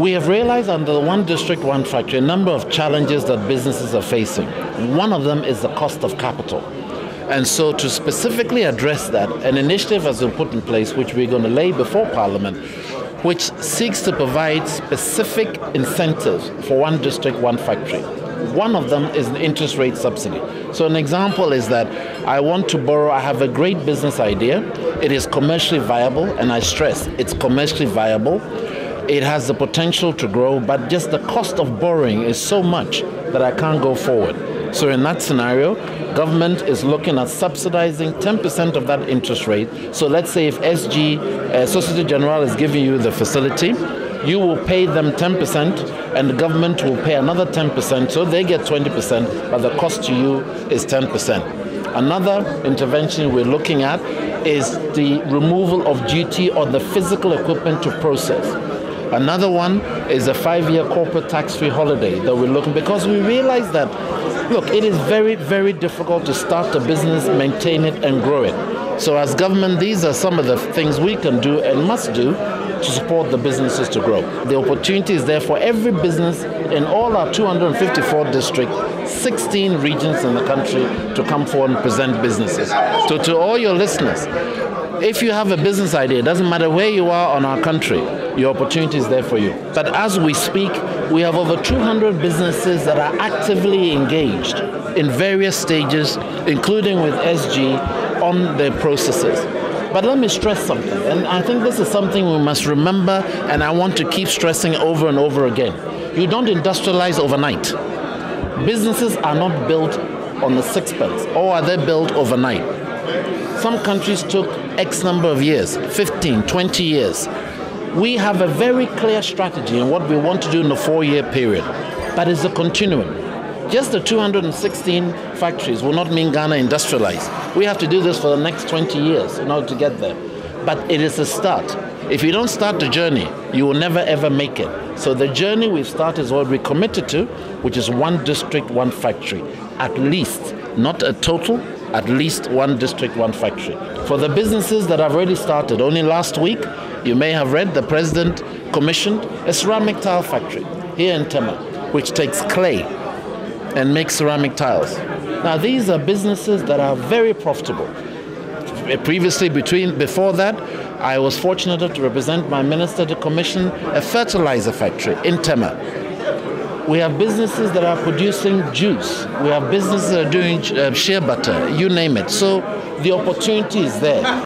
We have realized under the one district, one factory, a number of challenges that businesses are facing. One of them is the cost of capital. And so to specifically address that, an initiative has been put in place, which we're going to lay before Parliament, which seeks to provide specific incentives for one district, one factory. One of them is an interest rate subsidy. So an example is that I want to borrow, I have a great business idea, it is commercially viable, and I stress, it's commercially viable. It has the potential to grow, but just the cost of borrowing is so much that I can't go forward. So in that scenario, government is looking at subsidizing 10% of that interest rate. So let's say if SG, Societe Generale, is giving you the facility, you will pay them 10% and the government will pay another 10%, so they get 20%, but the cost to you is 10%. Another intervention we're looking at is the removal of duty on the physical equipment to process. Another one is a 5-year corporate tax-free holiday that we're looking, because we realize that, look, it is very, very difficult to start a business, maintain it, and grow it. So as government, these are some of the things we can do and must do to support the businesses to grow. The opportunity is there for every business in all our 254 districts, 16 regions in the country to come forward and present businesses. So to all your listeners, if you have a business idea, it doesn't matter where you are on our country, your opportunity is there for you. But as we speak, we have over 200 businesses that are actively engaged in various stages, including with SG, on their processes. But let me stress something, and I think this is something we must remember, and I want to keep stressing over and over again. You don't industrialize overnight. Businesses are not built on the sixpence, or are they built overnight? Some countries took X number of years, 15, 20 years. We have a very clear strategy in what we want to do in the 4-year period, but it's a continuum. Just the 216 factories will not mean Ghana industrialize. We have to do this for the next 20 years in order to get there. But it is a start. If you don't start the journey, you will never ever make it. So the journey we've started is what we're committed to, which is one district, one factory. At least, not a total, at least one district, one factory. For the businesses that have already started, only last week, you may have read, the President commissioned a ceramic tile factory here in Tema, which takes clay and makes ceramic tiles. Now, these are businesses that are very profitable. Previously, before that, I was fortunate enough to represent my minister to commission a fertilizer factory in Tema. We have businesses that are producing juice. We have businesses that are doing shea butter, you name it. So the opportunity is there.